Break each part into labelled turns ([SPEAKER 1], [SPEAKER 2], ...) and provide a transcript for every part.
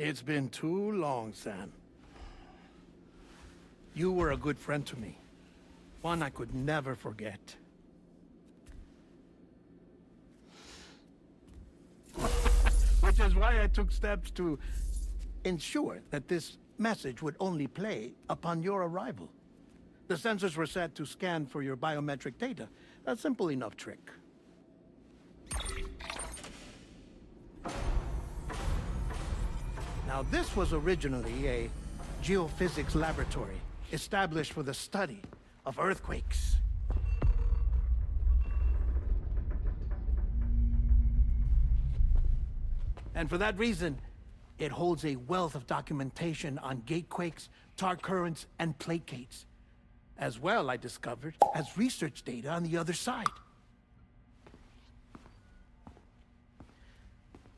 [SPEAKER 1] It's been too long, Sam. You were a good friend to me. One I could never forget. Which is why I took steps to ensure that this message would only play upon your arrival. The sensors were set to scan for your biometric data. A simple enough trick. Now, this was originally a geophysics laboratory established for the study of earthquakes. And for that reason, it holds a wealth of documentation on gatequakes, tar currents, and plate gates. As well, I discovered, as research data on the other side.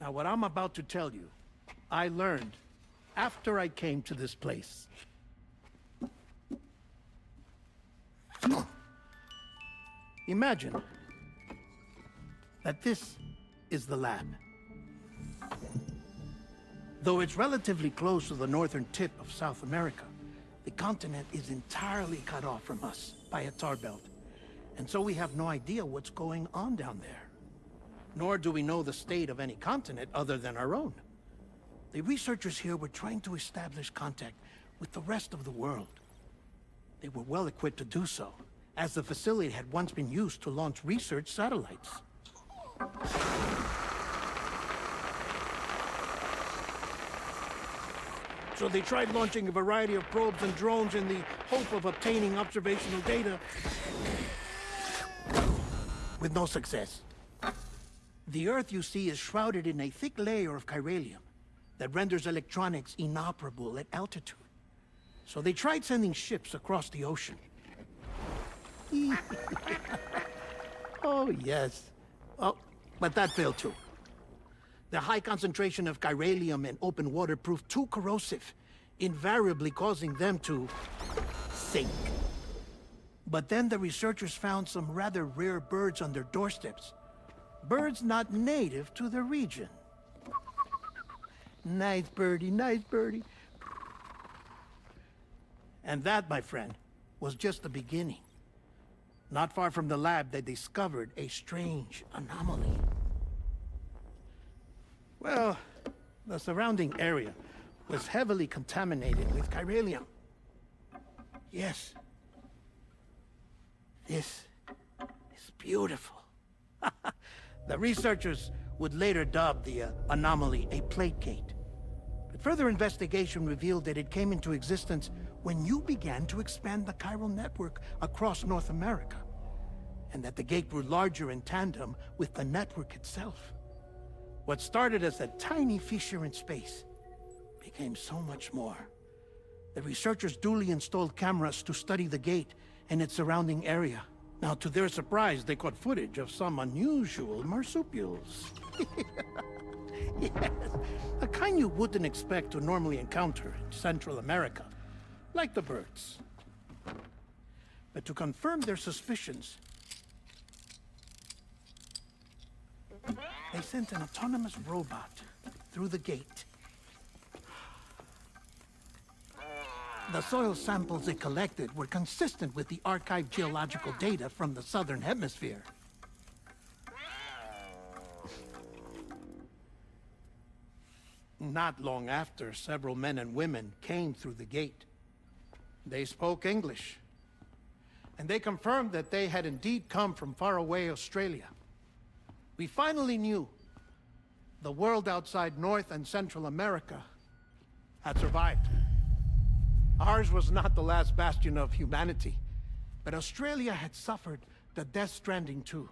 [SPEAKER 1] Now, what I'm about to tell you, I learned after I came to this place. Imagine that this is the lab. Though it's relatively close to the northern tip of South America, the continent is entirely cut off from us by a tar belt. And so we have no idea what's going on down there. Nor do we know the state of any continent other than our own. The researchers here were trying to establish contact with the rest of the world. They were well equipped to do so, as the facility had once been used to launch research satellites. So they tried launching a variety of probes and drones in the hope of obtaining observational data, with no success. The Earth, you see, is shrouded in a thick layer of chiralium that renders electronics inoperable at altitude. So they tried sending ships across the ocean. Oh, yes. Oh, but that failed too. The high concentration of chiralium in open water proved too corrosive, invariably causing them to sink. But then the researchers found some rather rare birds on their doorsteps. Birds not native to the region. Nice birdie, nice birdie. And that, my friend, was just the beginning. Not far from the lab, they discovered a strange anomaly. Well, the surrounding area was heavily contaminated with chiralium. Yes. This is beautiful. The researchers would later dub the anomaly a plate gate. But further investigation revealed that it came into existence when you began to expand the Chiral Network across North America, and that the gate grew larger in tandem with the network itself. What started as a tiny fissure in space became so much more. The researchers duly installed cameras to study the gate and its surrounding area. Now, to their surprise, they caught footage of some unusual marsupials. Yes, a kind you wouldn't expect to normally encounter in Central America, like the birds. But to confirm their suspicions, they sent an autonomous robot through the gate. The soil samples it collected were consistent with the archived geological data from the southern hemisphere. Not long after, several men and women came through the gate. They spoke English, and they confirmed that they had indeed come from faraway Australia. We finally knew the world outside North and Central America had survived. Ours was not the last bastion of humanity, but Australia had suffered the Death Stranding too.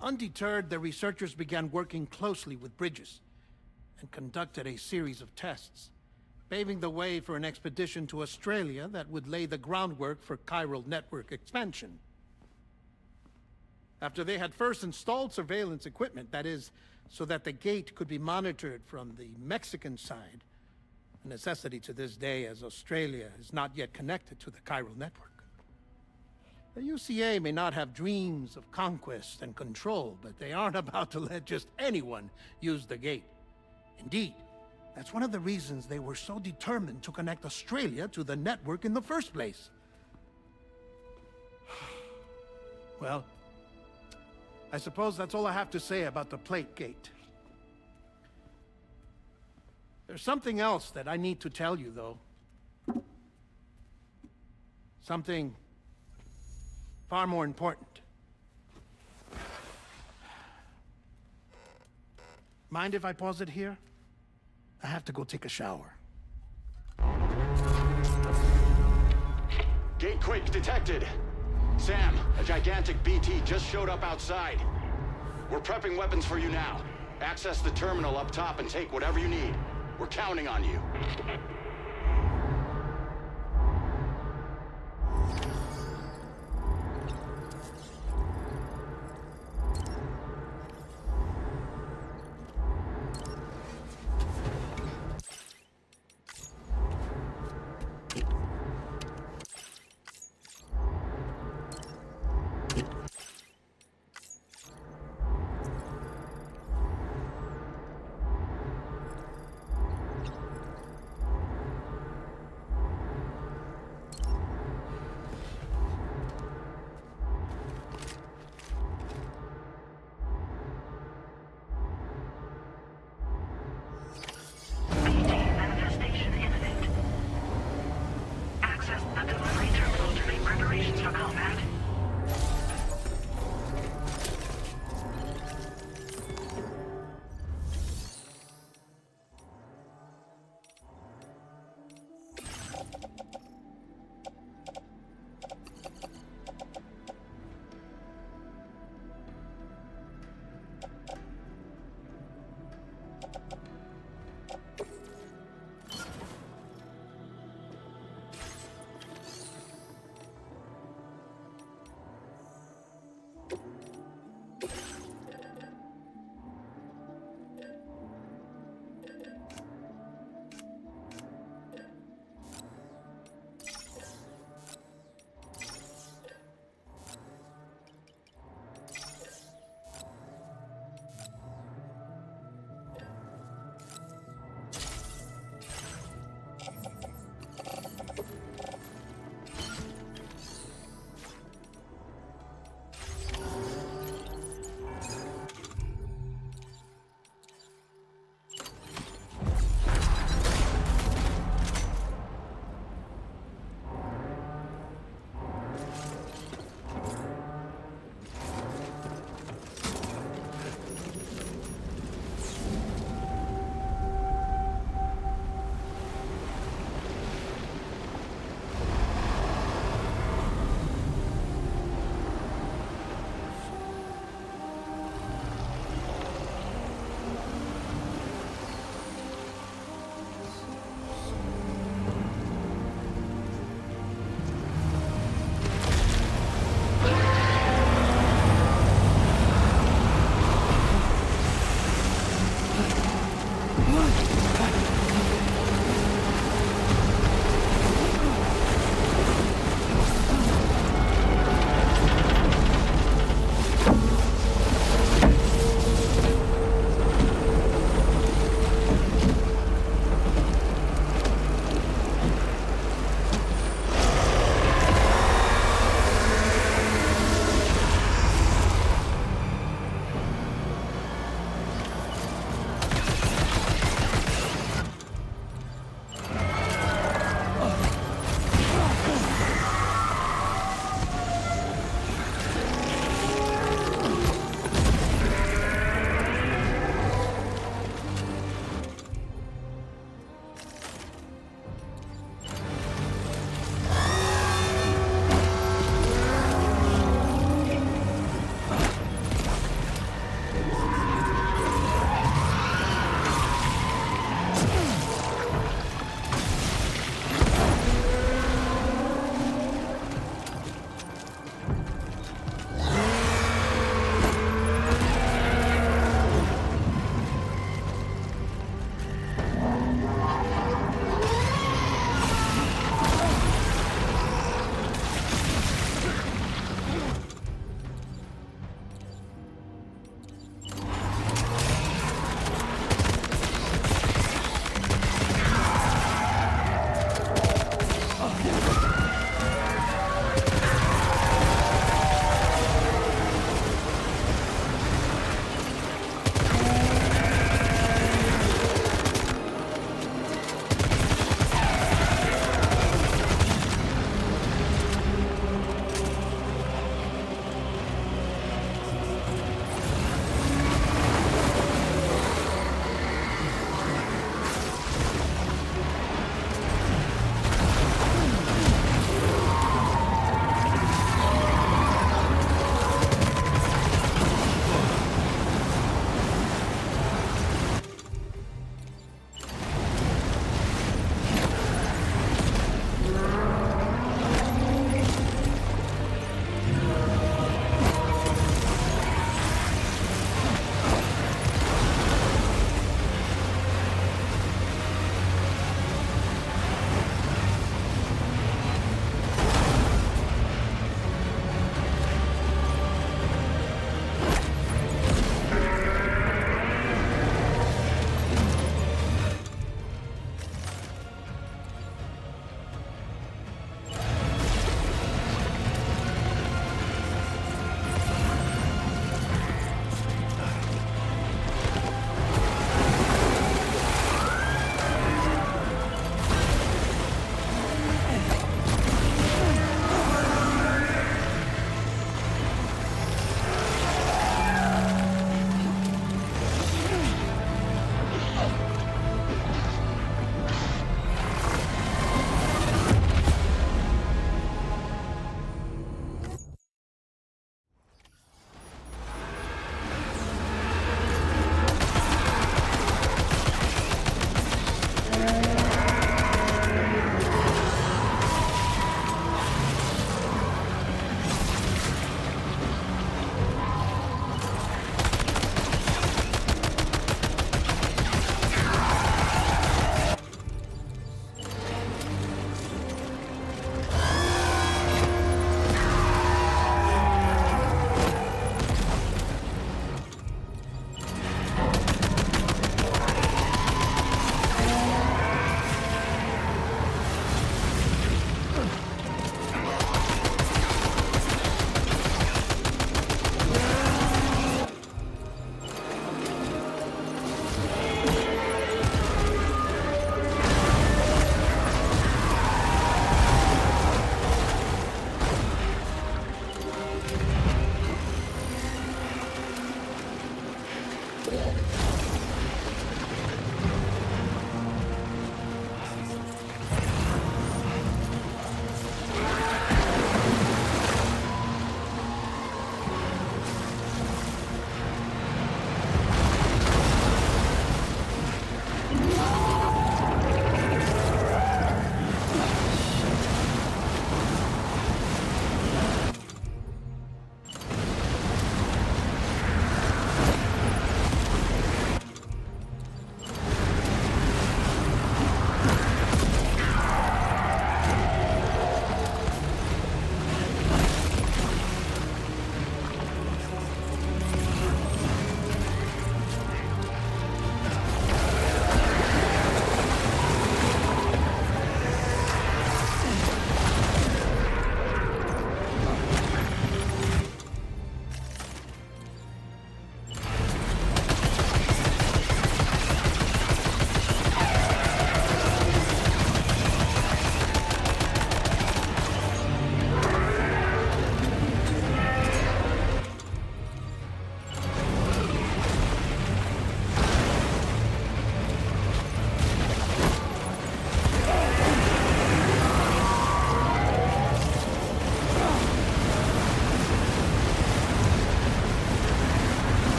[SPEAKER 1] Undeterred, the researchers began working closely with Bridges and conducted a series of tests, paving the way for an expedition to Australia that would lay the groundwork for Chiral Network expansion. After they had first installed surveillance equipment, that is, so that the gate could be monitored from the Mexican side, a necessity to this day as Australia is not yet connected to the Chiral Network. The UCA may not have dreams of conquest and control, but they aren't about to let just anyone use the gate. Indeed, that's one of the reasons they were so determined to connect Australia to the network in the first place. Well, I suppose that's all I have to say about the Plate Gate. There's something else that I need to tell you, though. Something far more important. Mind if I pause it here? I have to go take a shower.
[SPEAKER 2] Gate quake detected. Sam, a gigantic BT just showed up outside. We're prepping weapons for you now. Access the terminal up top and take whatever you need. We're counting on you.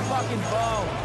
[SPEAKER 1] fucking bow.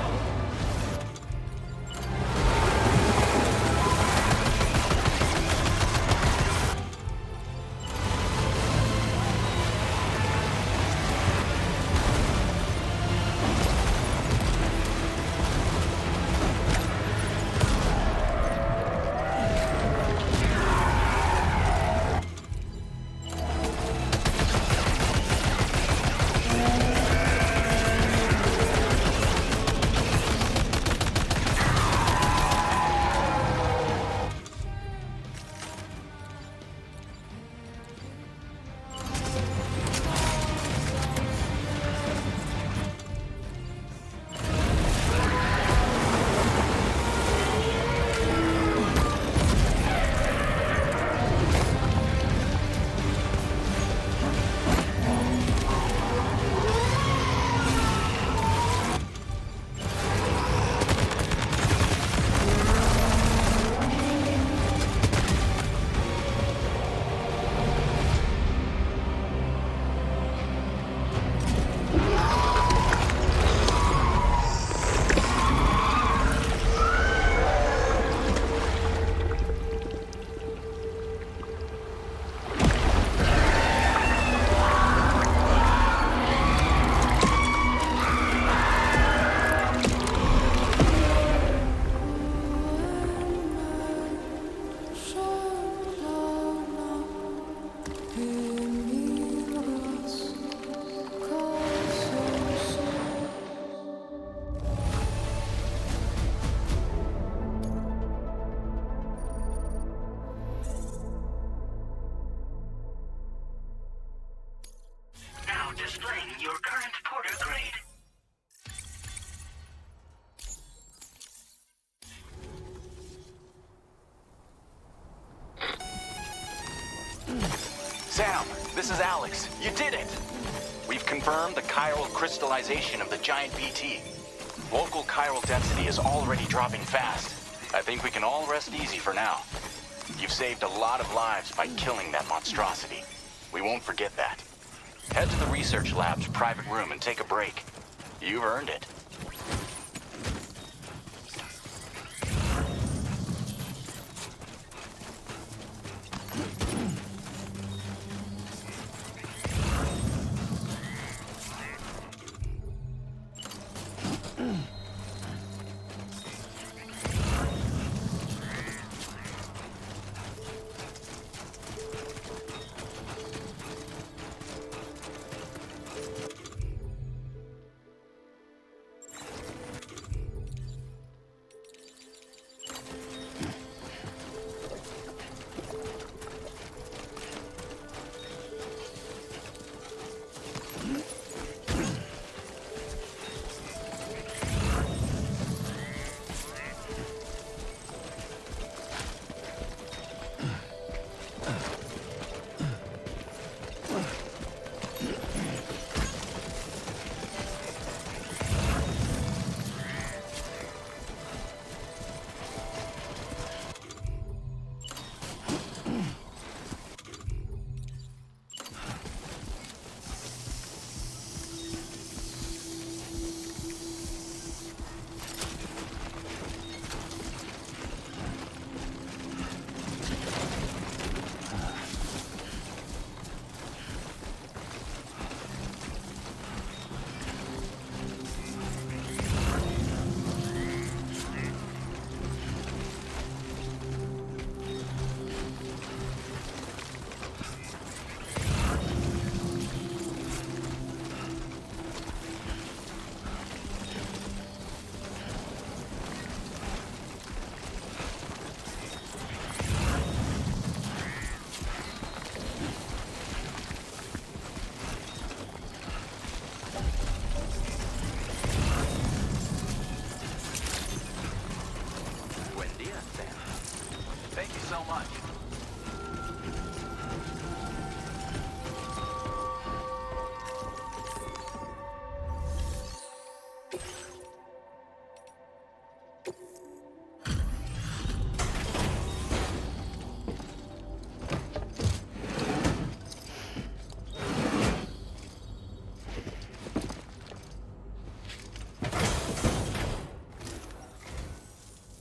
[SPEAKER 3] Displaying your current porter grade.
[SPEAKER 4] Sam, this is Alex. You did it! We've confirmed the chiral crystallization of the giant BT. Local chiral density is already dropping fast. I think we can all rest easy for now. You've saved a lot of lives by killing that monstrosity. We won't forget that. Head to the research lab's private room and take a break. You've earned it.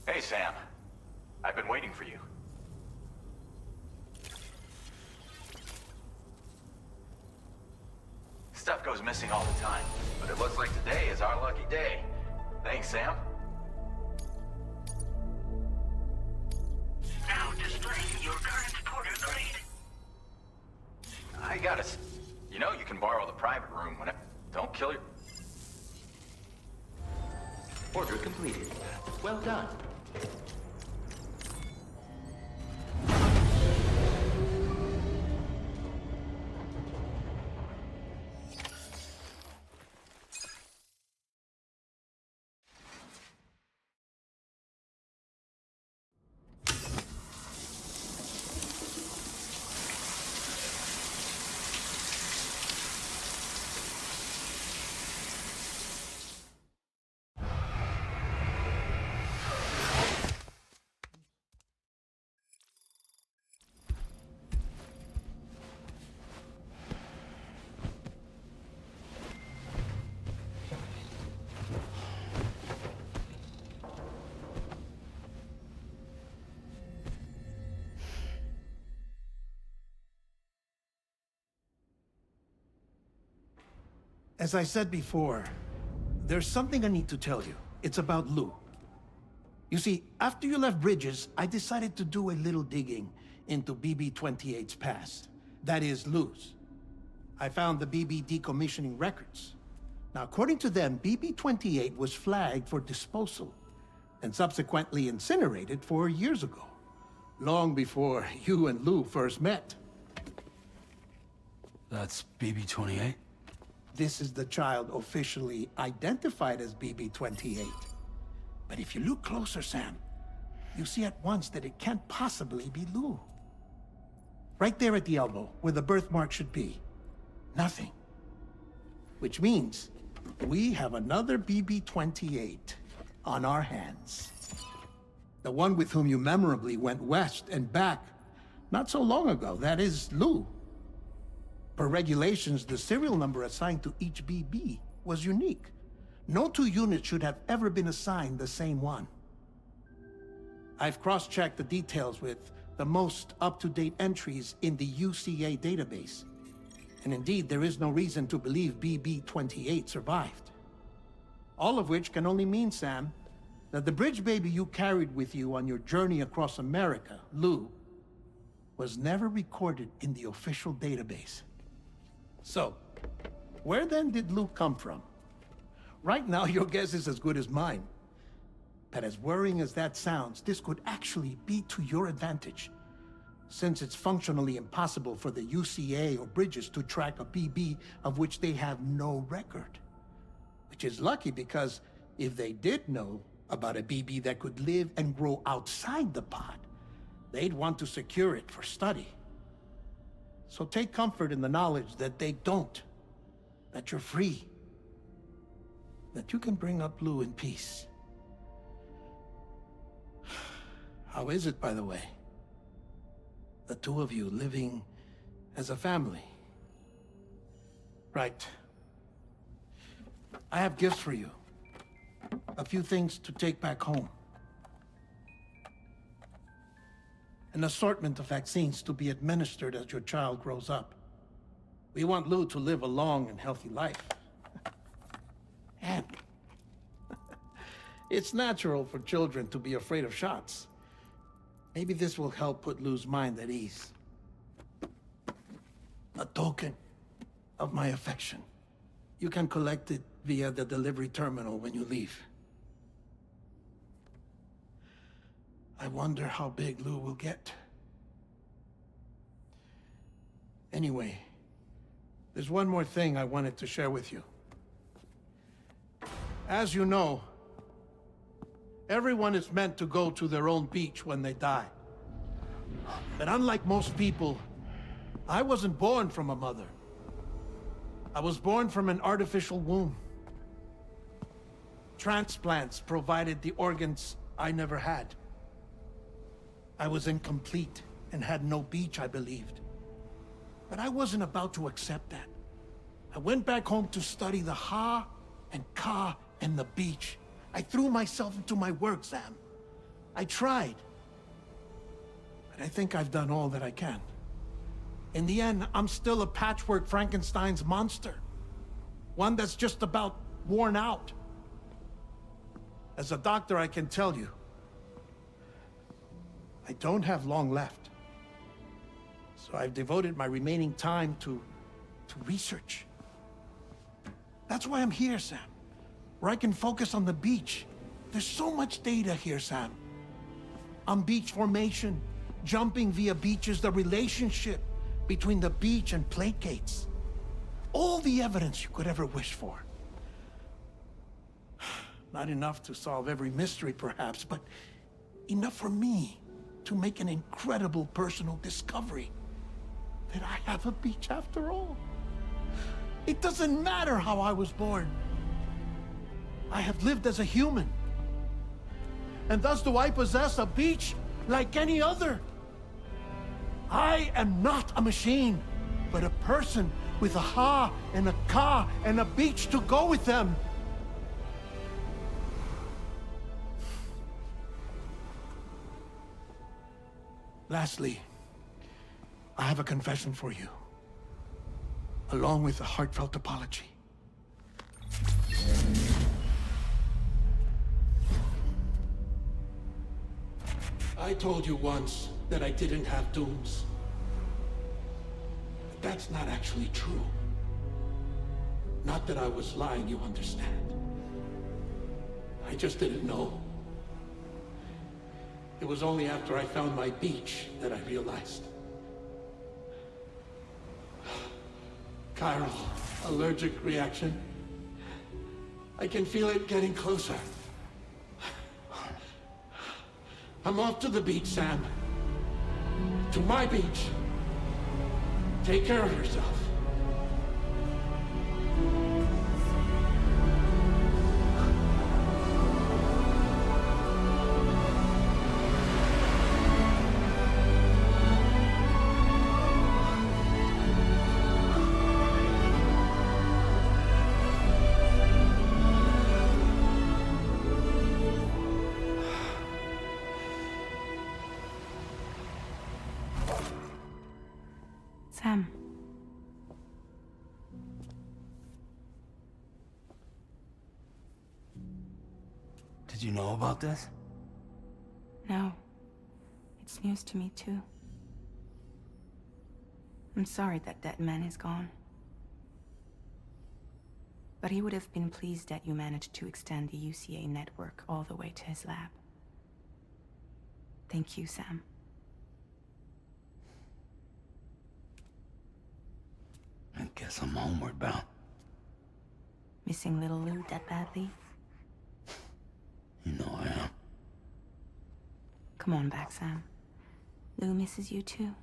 [SPEAKER 4] Hey, Sam. I've been waiting for you. Stuff goes missing all the time, but it looks like today is our lucky day. Thanks, Sam.
[SPEAKER 3] Now displaying your current porter grade.
[SPEAKER 4] I gotta... You know you can borrow the private room whenever... Don't kill your...
[SPEAKER 5] Order completed. Well done.
[SPEAKER 1] As I said before, there's something I need to tell you. It's about Lou. You see, after you left Bridges, I decided to do a little digging into BB-28's past. That is, Lou's. I found the BB decommissioning records. Now, according to them, BB-28 was flagged for disposal and subsequently incinerated 4 years ago, long before you and Lou first met.
[SPEAKER 6] That's BB-28?
[SPEAKER 1] This is the child officially identified as BB-28. But if you look closer, Sam, you see at once that it can't possibly be Lou. Right there at the elbow, where the birthmark should be. Nothing. Which means we have another BB-28 on our hands. The one with whom you memorably went west and back not so long ago. That is Lou. Per regulations, the serial number assigned to each BB was unique. No two units should have ever been assigned the same one. I've cross-checked the details with the most up-to-date entries in the UCA database. And indeed, there is no reason to believe BB-28 survived. All of which can only mean, Sam, that the bridge baby you carried with you on your journey across America, Lou, was never recorded in the official database. So, where then did Lou come from? Right now, your guess is as good as mine. But as worrying as that sounds, this could actually be to your advantage, since it's functionally impossible for the UCA or Bridges to track a BB of which they have no record. Which is lucky, because if they did know about a BB that could live and grow outside the pod, they'd want to secure it for study. So take comfort in the knowledge that they don't, that you're free, that you can bring up Lou in peace. How is it, by the way? The two of you living as a family. Right. I have gifts for you. A few things to take back home. An assortment of vaccines to be administered as your child grows up. We want Lou to live a long and healthy life. And it's natural for children to be afraid of shots. Maybe this will help put Lou's mind at ease. A token of my affection. You can collect it via the delivery terminal when you leave. I wonder how big Lou will get. Anyway, there's one more thing I wanted to share with you. As you know, everyone is meant to go to their own beach when they die. But unlike most people, I wasn't born from a mother. I was born from an artificial womb. Transplants provided the organs I never had. I was incomplete and had no beach, I believed. But I wasn't about to accept that. I went back home to study the Ha and Ka and the beach. I threw myself into my work, Sam. I tried. But I think I've done all that I can. In the end, I'm still a patchwork Frankenstein's monster. One that's just about worn out. As a doctor, I can tell you, I don't have long left. So I've devoted my remaining time to research. That's why I'm here, Sam. Where I can focus on the beach. There's so much data here, Sam. On beach formation, jumping via beaches, the relationship between the beach and placates. All the evidence you could ever wish for. Not enough to solve every mystery, perhaps, but enough for me to make an incredible personal discovery. That I have a beach after all. It doesn't matter how I was born. I have lived as a human. And thus do I possess a beach like any other. I am not a machine, but a person with a Ha and a Ka and a beach to go with them. Lastly, I have a confession for you, along with a heartfelt apology. I told you once that I didn't have dooms. But that's not actually true. Not that I was lying, you understand. I just didn't know. It was only after I found my beach that I realized. Chiral, allergic reaction. I can feel it getting closer. I'm off to the beach, Sam. To my beach. Take care of yourself.
[SPEAKER 6] Sam.
[SPEAKER 7] Did you know about this?
[SPEAKER 6] No. It's news to me, too. I'm sorry that Deadman is gone. But he would have been pleased that you managed to extend the UCA network all the way to his lab. Thank you, Sam.
[SPEAKER 7] I guess I'm homeward bound.
[SPEAKER 6] Missing little Lou that badly?
[SPEAKER 7] You know I am.
[SPEAKER 6] Come on back, Sam. Lou misses you too.